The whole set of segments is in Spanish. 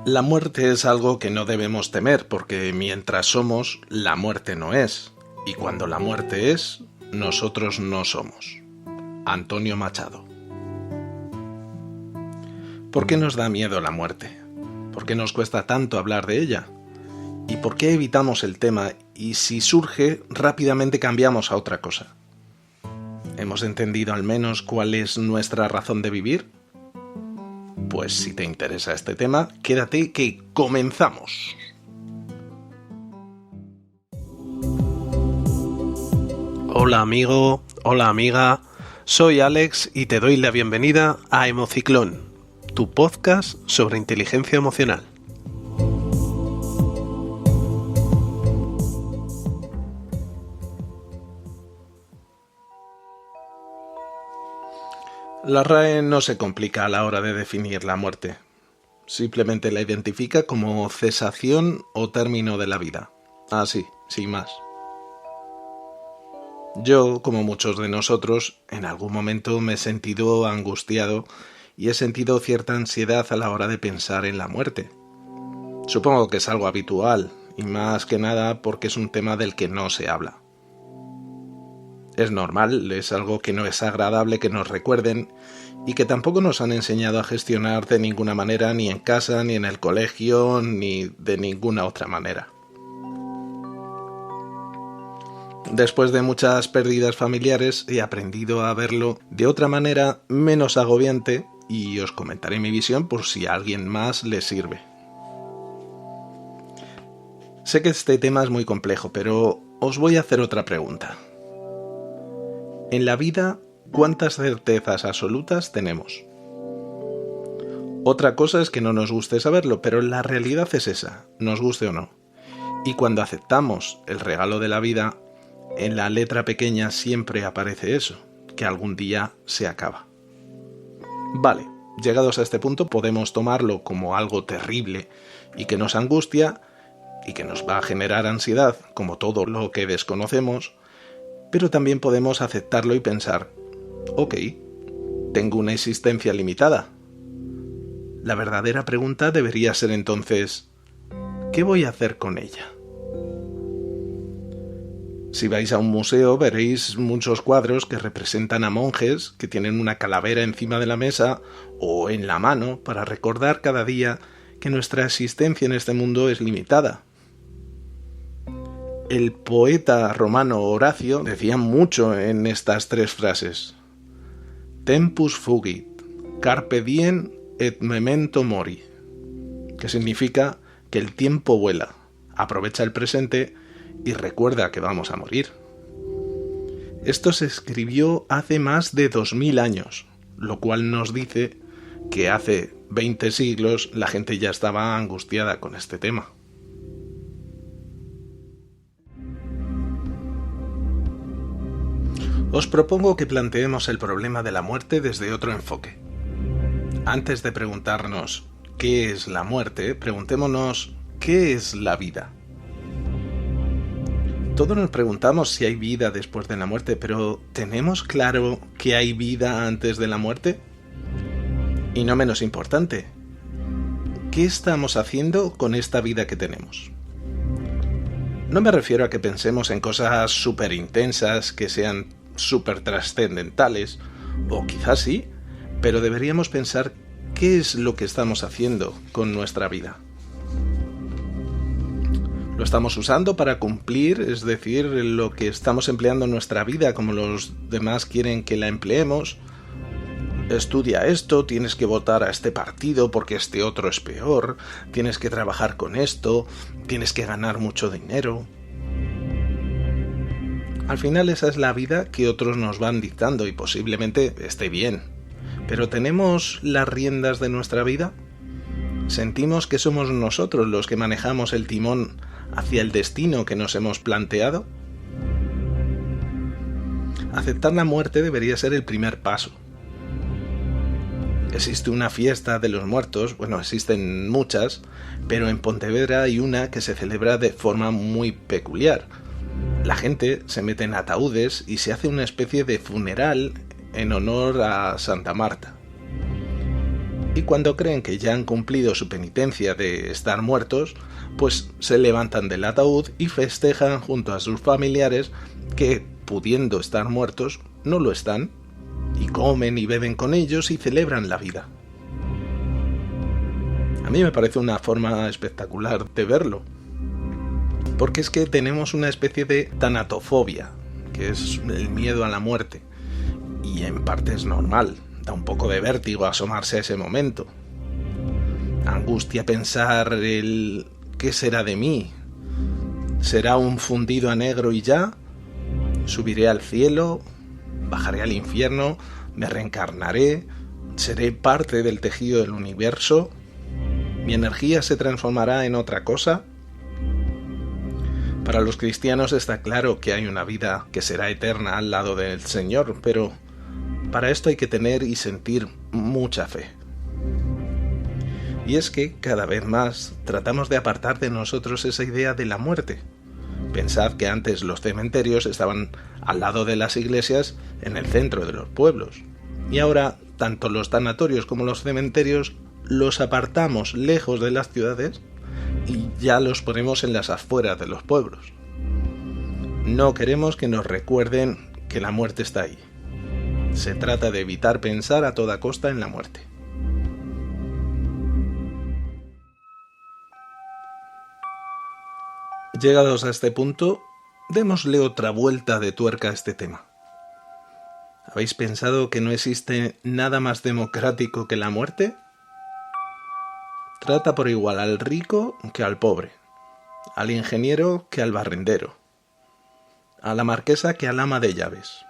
La muerte es algo que no debemos temer, porque mientras somos, la muerte no es. Y cuando la muerte es, nosotros no somos. Antonio Machado. ¿Por qué nos da miedo la muerte? ¿Por qué nos cuesta tanto hablar de ella? ¿Y por qué evitamos el tema y si surge, rápidamente cambiamos a otra cosa? ¿Hemos entendido al menos cuál es nuestra razón de vivir? Pues si te interesa este tema, quédate que comenzamos. Hola amigo, hola amiga, soy Alex y te doy la bienvenida a Emociclón, tu podcast sobre inteligencia emocional. La RAE no se complica a la hora de definir la muerte. Simplemente la identifica como cesación o término de la vida. Así, sin más. Yo, como muchos de nosotros, en algún momento me he sentido angustiado y he sentido cierta ansiedad a la hora de pensar en la muerte. Supongo que es algo habitual, y más que nada porque es un tema del que no se habla. Es normal, es algo que no es agradable que nos recuerden y que tampoco nos han enseñado a gestionar de ninguna manera, ni en casa, ni en el colegio, ni de ninguna otra manera. Después de muchas pérdidas familiares he aprendido a verlo de otra manera menos agobiante y os comentaré mi visión por si a alguien más le sirve. Sé que este tema es muy complejo, pero os voy a hacer otra pregunta. En la vida, ¿cuántas certezas absolutas tenemos? Otra cosa es que no nos guste saberlo, pero la realidad es esa, nos guste o no. Y cuando aceptamos el regalo de la vida, en la letra pequeña siempre aparece eso, que algún día se acaba. Vale, llegados a este punto podemos tomarlo como algo terrible y que nos angustia y que nos va a generar ansiedad, como todo lo que desconocemos, pero también podemos aceptarlo y pensar, ok, tengo una existencia limitada. La verdadera pregunta debería ser entonces, ¿qué voy a hacer con ella? Si vais a un museo veréis muchos cuadros que representan a monjes que tienen una calavera encima de la mesa o en la mano para recordar cada día que nuestra existencia en este mundo es limitada. El poeta romano Horacio decía mucho en estas tres frases. Tempus fugit, carpe diem et memento mori, que significa que el tiempo vuela, aprovecha el presente y recuerda que vamos a morir. Esto se escribió hace más de 2000 años, lo cual nos dice que hace 20 siglos la gente ya estaba angustiada con este tema. Os propongo que planteemos el problema de la muerte desde otro enfoque. Antes de preguntarnos ¿qué es la muerte?, preguntémonos ¿qué es la vida? Todos nos preguntamos si hay vida después de la muerte, pero ¿tenemos claro que hay vida antes de la muerte? Y no menos importante, ¿qué estamos haciendo con esta vida que tenemos? No me refiero a que pensemos en cosas súper intensas, que sean súper trascendentales, o quizás sí, pero deberíamos pensar qué es lo que estamos haciendo con nuestra vida. ¿Lo estamos usando para cumplir, es decir, lo que estamos empleando en nuestra vida como los demás quieren que la empleemos? Estudia esto, tienes que votar a este partido porque este otro es peor, tienes que trabajar con esto, tienes que ganar mucho dinero. Al final esa es la vida que otros nos van dictando y posiblemente esté bien. ¿Pero tenemos las riendas de nuestra vida? ¿Sentimos que somos nosotros los que manejamos el timón hacia el destino que nos hemos planteado? Aceptar la muerte debería ser el primer paso. Existe una fiesta de los muertos, bueno, existen muchas, pero en Pontevedra hay una que se celebra de forma muy peculiar. La gente se mete en ataúdes y se hace una especie de funeral en honor a Santa Marta. Y cuando creen que ya han cumplido su penitencia de estar muertos, pues se levantan del ataúd y festejan junto a sus familiares que, pudiendo estar muertos, no lo están, y comen y beben con ellos y celebran la vida. A mí me parece una forma espectacular de verlo, porque es que tenemos una especie de tanatofobia, que es el miedo a la muerte, y en parte es normal. Da un poco de vértigo asomarse a ese momento. Angustia pensar el ¿qué será de mí? ¿Será un fundido a negro y ya? ¿Subiré al cielo? ¿Bajaré al infierno? ¿Me reencarnaré? ¿Seré parte del tejido del universo? ¿Mi energía se transformará en otra cosa? Para los cristianos está claro que hay una vida que será eterna al lado del Señor, pero para esto hay que tener y sentir mucha fe. Y es que cada vez más tratamos de apartar de nosotros esa idea de la muerte. Pensad que antes los cementerios estaban al lado de las iglesias en el centro de los pueblos. Y ahora tanto los tanatorios como los cementerios los apartamos lejos de las ciudades y ya los ponemos en las afueras de los pueblos. No queremos que nos recuerden que la muerte está ahí. Se trata de evitar pensar a toda costa en la muerte. Llegados a este punto, démosle otra vuelta de tuerca a este tema. ¿Habéis pensado que no existe nada más democrático que la muerte? Trata por igual al rico que al pobre, al ingeniero que al barrendero, a la marquesa que al ama de llaves,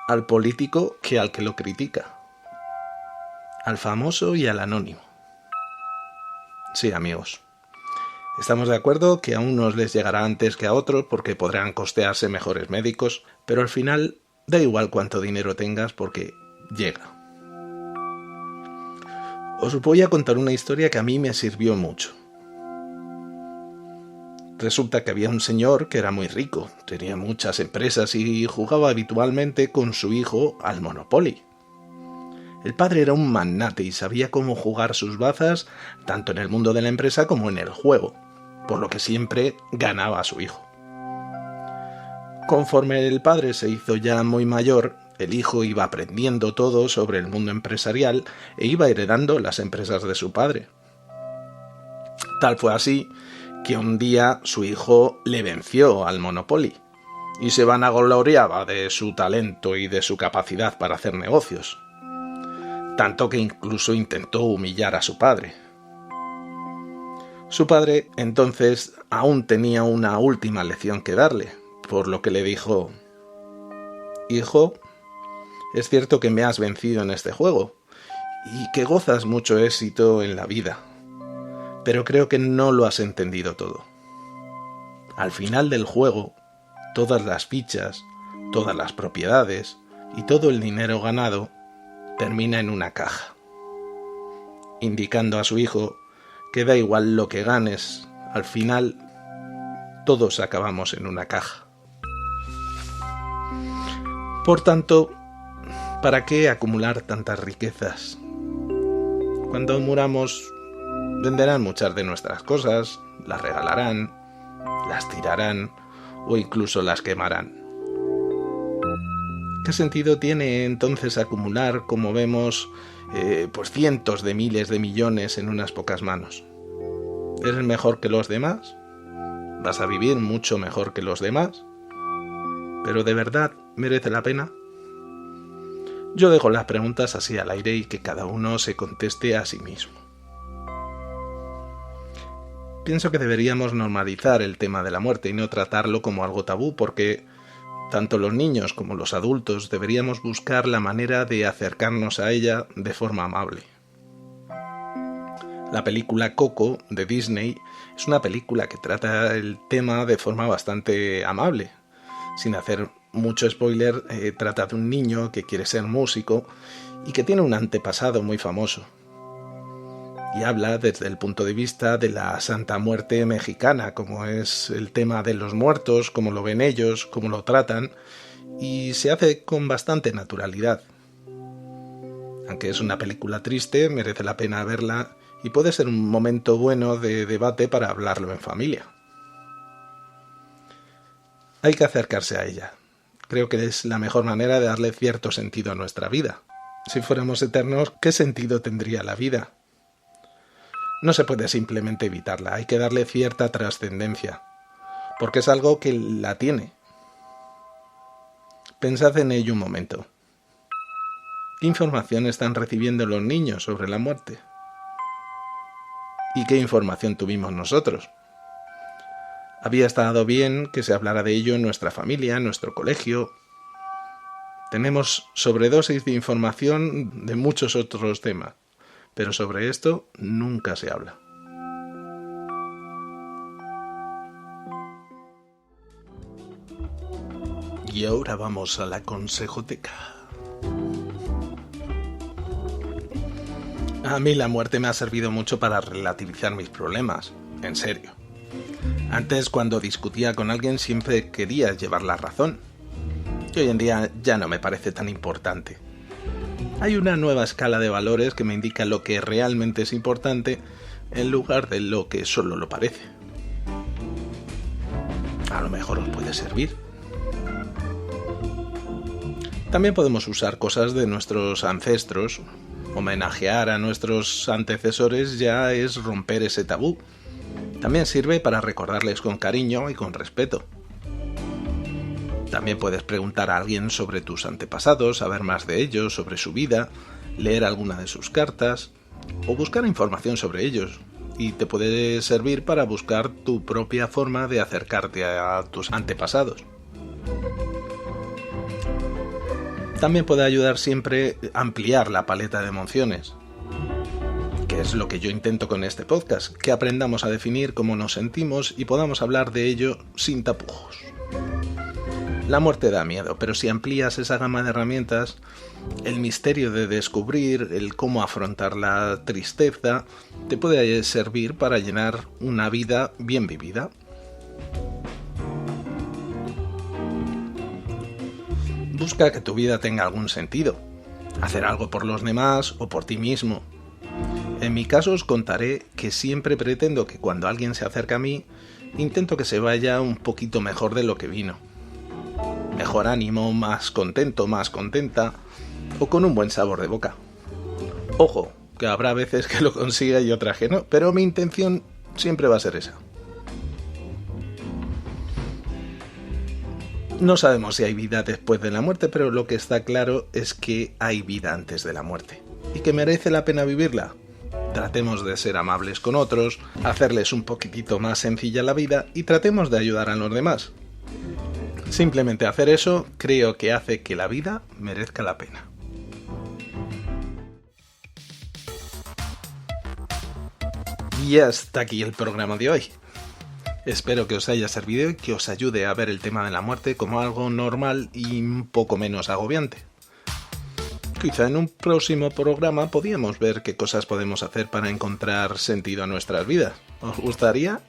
al político que al que lo critica, al famoso y al anónimo. Sí, amigos, estamos de acuerdo que a unos les llegará antes que a otros porque podrán costearse mejores médicos, pero al final da igual cuánto dinero tengas porque llega. Os voy a contar una historia que a mí me sirvió mucho. Resulta que había un señor que era muy rico, tenía muchas empresas y jugaba habitualmente con su hijo al Monopoly. El padre era un magnate y sabía cómo jugar sus bazas tanto en el mundo de la empresa como en el juego, por lo que siempre ganaba a su hijo. Conforme el padre se hizo ya muy mayor, el hijo iba aprendiendo todo sobre el mundo empresarial e iba heredando las empresas de su padre. Tal fue así que un día su hijo le venció al Monopoly y se vanagloriaba de su talento y de su capacidad para hacer negocios, tanto que incluso intentó humillar a su padre. Su padre entonces aún tenía una última lección que darle, por lo que le dijo: «Hijo, es cierto que me has vencido en este juego y que gozas mucho éxito en la vida, pero creo que no lo has entendido todo. Al final del juego, todas las fichas, todas las propiedades y todo el dinero ganado termina en una caja», indicando a su hijo que da igual lo que ganes, al final todos acabamos en una caja. Por tanto, ¿para qué acumular tantas riquezas? Cuando muramos, venderán muchas de nuestras cosas, las regalarán, las tirarán o incluso las quemarán. ¿Qué sentido tiene entonces acumular, como vemos, pues cientos de miles de millones en unas pocas manos? ¿Eres mejor que los demás? ¿Vas a vivir mucho mejor que los demás? ¿Pero de verdad merece la pena? Yo dejo las preguntas así al aire y que cada uno se conteste a sí mismo. Pienso que deberíamos normalizar el tema de la muerte y no tratarlo como algo tabú, porque tanto los niños como los adultos deberíamos buscar la manera de acercarnos a ella de forma amable. La película Coco de Disney es una película que trata el tema de forma bastante amable. Sin hacer mucho spoiler, trata de un niño que quiere ser músico y que tiene un antepasado muy famoso. Y habla desde el punto de vista de la Santa Muerte mexicana, como es el tema de los muertos, cómo lo ven ellos, cómo lo tratan, y se hace con bastante naturalidad. Aunque es una película triste, merece la pena verla y puede ser un momento bueno de debate para hablarlo en familia. Hay que acercarse a ella. Creo que es la mejor manera de darle cierto sentido a nuestra vida. Si fuéramos eternos, ¿qué sentido tendría la vida? No se puede simplemente evitarla, hay que darle cierta trascendencia, porque es algo que la tiene. Pensad en ello un momento. ¿Qué información están recibiendo los niños sobre la muerte? ¿Y qué información tuvimos nosotros? Había estado bien que se hablara de ello en nuestra familia, en nuestro colegio. Tenemos sobredosis de información de muchos otros temas, pero sobre esto nunca se habla. Y ahora vamos a la consejoteca. A mí la muerte me ha servido mucho para relativizar mis problemas, en serio. Antes, cuando discutía con alguien, siempre quería llevar la razón. Y hoy en día ya no me parece tan importante. Hay una nueva escala de valores que me indica lo que realmente es importante en lugar de lo que solo lo parece. A lo mejor os puede servir. También podemos usar cosas de nuestros ancestros. Homenajear a nuestros antecesores ya es romper ese tabú. También sirve para recordarles con cariño y con respeto. También puedes preguntar a alguien sobre tus antepasados, saber más de ellos, sobre su vida, leer alguna de sus cartas o buscar información sobre ellos. Y te puede servir para buscar tu propia forma de acercarte a tus antepasados. También puede ayudar siempre a ampliar la paleta de emociones, que es lo que yo intento con este podcast, que aprendamos a definir cómo nos sentimos y podamos hablar de ello sin tapujos. La muerte da miedo, pero si amplías esa gama de herramientas, el misterio de descubrir, el cómo afrontar la tristeza, te puede servir para llenar una vida bien vivida. Busca que tu vida tenga algún sentido, hacer algo por los demás o por ti mismo. En mi caso os contaré que siempre pretendo que cuando alguien se acerca a mí, intento que se vaya un poquito mejor de lo que vino. Mejor ánimo, más contento, más contenta, o con un buen sabor de boca. Ojo, que habrá veces que lo consiga y otras que no, pero mi intención siempre va a ser esa. No sabemos si hay vida después de la muerte, pero lo que está claro es que hay vida antes de la muerte. ¿Y que merece la pena vivirla? Tratemos de ser amables con otros, hacerles un poquitito más sencilla la vida y tratemos de ayudar a los demás. Simplemente hacer eso creo que hace que la vida merezca la pena. Y hasta aquí el programa de hoy. Espero que os haya servido y que os ayude a ver el tema de la muerte como algo normal y un poco menos agobiante. Quizá en un próximo programa podíamos ver qué cosas podemos hacer para encontrar sentido a nuestras vidas. ¿Os gustaría?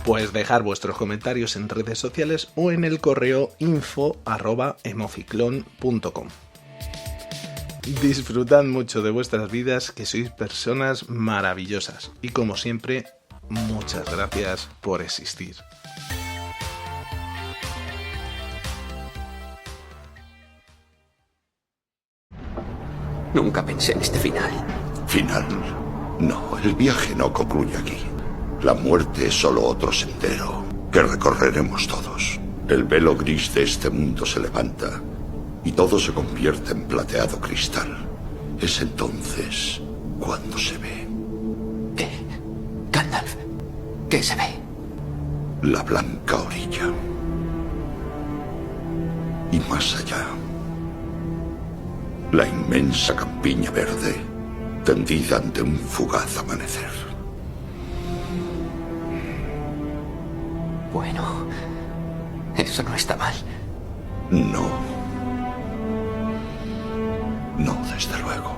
Pues dejar vuestros comentarios en redes sociales o en el correo info@emoficlon.com. Disfrutad mucho de vuestras vidas, que sois personas maravillosas y como siempre, muchas gracias por existir. Nunca pensé en este final. ¿Final? No, el viaje no concluye aquí. La muerte es solo otro sendero que recorreremos todos. El velo gris de este mundo se levanta y todo se convierte en plateado cristal. Es entonces cuando se ve. ¿Qué? Gandalf, ¿qué se ve? La blanca orilla. Y más allá, la inmensa campiña verde tendida ante un fugaz amanecer. Bueno, eso no está mal. No. No, desde luego.